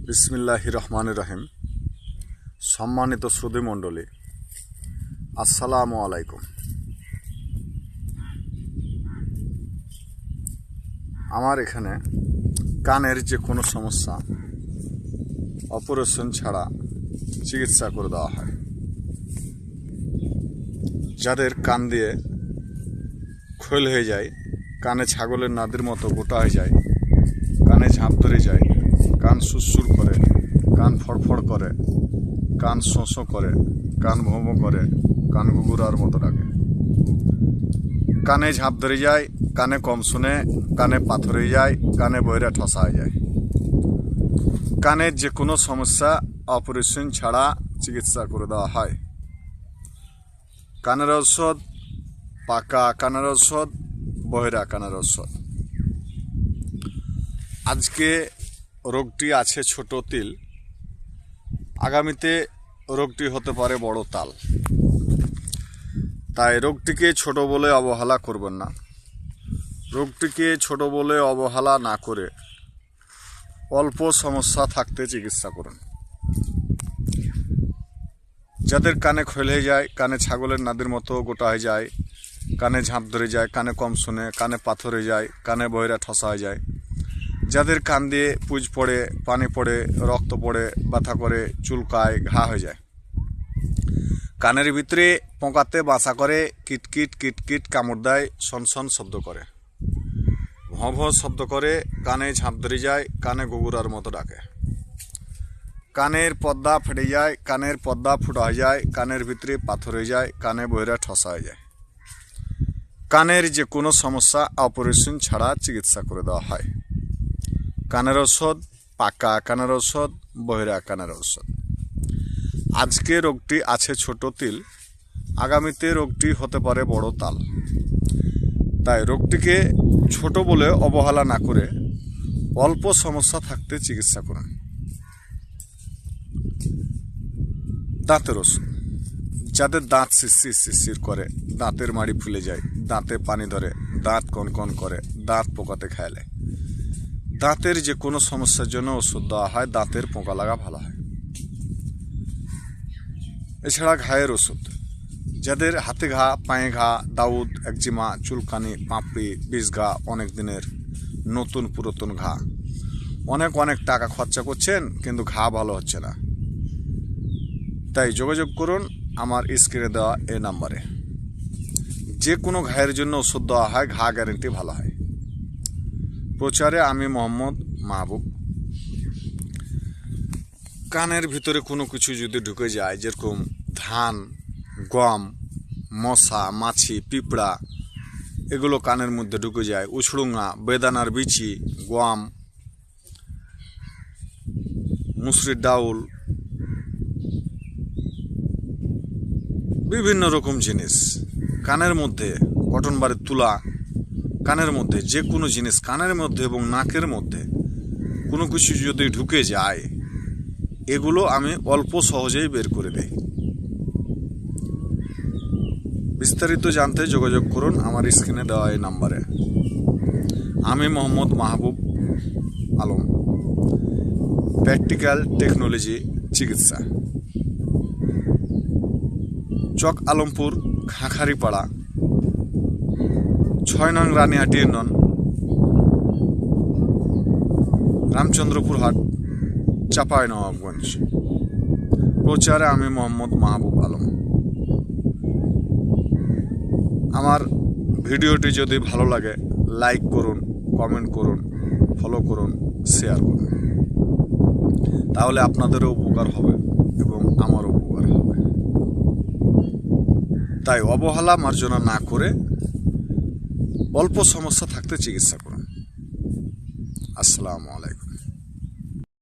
বিসমিল্লাহির রহমানির রহিম। সম্মানিত শ্রোতা মণ্ডলী, আসসালামু আলাইকুম। আমার এখানে কানের যে কোনো সমস্যা অপারেশন ছাড়া চিকিৎসা করে দেওয়া হয়। যাদের কান দিয়ে খোল হয়ে যায়, কানে ছাগলের নাদের মতো গোটা হয়ে যায়, কানে ঝাঁপ ধরে যায়, কান সুরসুর করে, কান ফড়ফড় করে, কান শোঁ করে, কান ভোঁ করে, কান গুগুরার মতো ডাকে, কানে ঝাঁপ ধরে যায়, কানে কম শুনে, কানে পাথর হয়ে যায়, কানে বইরা ঠসা হয়ে যায়। কানের যে কোনো সমস্যা অপারেশন ছাড়া চিকিৎসা করে দেওয়া হয়। কানের ঔষধ, পাকা কানের ঔষধ, বহিরা কানের ঔষধ। আজকে রোগটি আছে ছোট তিল, আগামীতে রোগটি হতে পারে বড় তাল। তাই রোগটিকে ছোট বলে অবহেলা করবেন না। রোগটিকে ছোট বলে অবহেলা না করে অল্প সমস্যা থাকতে চিকিৎসা করুন। যাদের কানে খোল হয়ে যায়, কানে ছাগলের নাদের মতো গোটা হয়ে যায়, কানে ঝাঁপ ধরে যায়, কানে কম শুনে, কানে পাথর হয়ে যায়, কানে বহিরা ঠসা হয়ে যায়, যাদের কান দিয়ে পুজ পড়ে, পানি পড়ে, রক্ত পড়ে, ব্যথা করে, চুলকায়, ঘা হয়ে যায়, কানের ভিতরে পোকাতে বাসা করে, কিটকিট কিটকিট কামড় দেয়, সনসন শব্দ করে, ভঁ ভঁ শব্দ করে, কানে ঝাঁপ ধরে যায়, কানে গুগুরার মতো ডাকে, কানের পর্দা ফেটে যায়, কানের পর্দা ফুটা হয়ে যায়, কানের ভিতরে পাথর হয়ে যায়, কানে বহিরা ঠসা হয়ে যায়। কানের যে কোনো সমস্যা অপারেশন ছাড়া চিকিৎসা করে দেওয়া হয়। কানের ঔষধ, পাকা কানের ঔষধ, বহিরা কানের ঔষধ। আজকে রোগটি আছে ছোট তিল, আগামীতে রোগটি হতে পারে বড় তাল। তাই রোগটিকে ছোট বলে অবহেলা না করে অল্প সমস্যা থাকতে চিকিৎসা করুন। দাঁতের ওষুধ। যাদের দাঁত শিরশির শিরশির করে, দাঁতের মাড়ি ফুলে যায়, দাঁতে পানি ধরে, দাঁত কনকন করে, দাঁত পোকাতে খায়ালে, দাঁতের যে কোনো সমস্যার জন্য ওষুধ দেওয়া হয়। দাঁতের পোকা লাগা ভালো হয়। এছাড়া ঘায়ের ওষুধ। যাদের হাতে ঘা, পায়ে ঘা, দাউদ, একজিমা, চুলকানি, পাঁপড়ি, বিষ ঘা, অনেক দিনের নতুন পুরাতন ঘা, অনেক টাকা খরচা করছেন কিন্তু ঘা ভালো হচ্ছে না, তাই যোগাযোগ করুন আমার স্ক্রিনে দেওয়া এই নাম্বারে। যে কোনো ঘায়ের জন্য ওষুধ দেওয়া হয়, ঘা গ্যারেন্টি ভালো হয়। প্রচারে আমি মোহাম্মদ মাহবুব। কানের ভিতরে কোনো কিছু যদি ঢুকে যায়, যেরকম ধান, গম, মশা, মাছি, পিঁপড়া, এগুলো কানের মধ্যে ঢুকে যায়, উছড়ুঙা, বেদানার বিচি, গম, মুসুরির ডাউল, বিভিন্ন রকম জিনিস কানের মধ্যে, কটন বারের তুলা, কানের মধ্যে যে কোনো জিনিস কানের মধ্যে এবং নাকের মধ্যে কোনো কিছু যদি ঢুকে যায়, এগুলো আমি অল্প সহজেই বের করে দেই। বিস্তারিত জানতে যোগাযোগ করুন আমার স্ক্রিনে দেওয়া এই নাম্বারে। আমি মোহাম্মদ মাহবুব আলম, প্র্যাকটিক্যাল টেকনোলজি চিকিৎসা, চক আলমপুর, খাঁখারিপাড়া, 6 নং রানিহাটি ইউনিয়ন, রামচন্দ্রপুর হাট, চাঁপাইনবাবগঞ্জ। প্রচারে আমি মোহাম্মদ মাহবুব আলম। আমার ভিডিওটি যদি ভালো লাগে লাইক করুন, কমেন্ট করুন, ফলো করুন, শেয়ার করুন, তাহলে আপনাদেরও উপকার হবে এবং আমারও উপকার হবে। তাই অবহেলা মার্জনা না করে অল্প সমস্যা থাকতে চিকিৎসা করুন। আসসালামু আলাইকুম।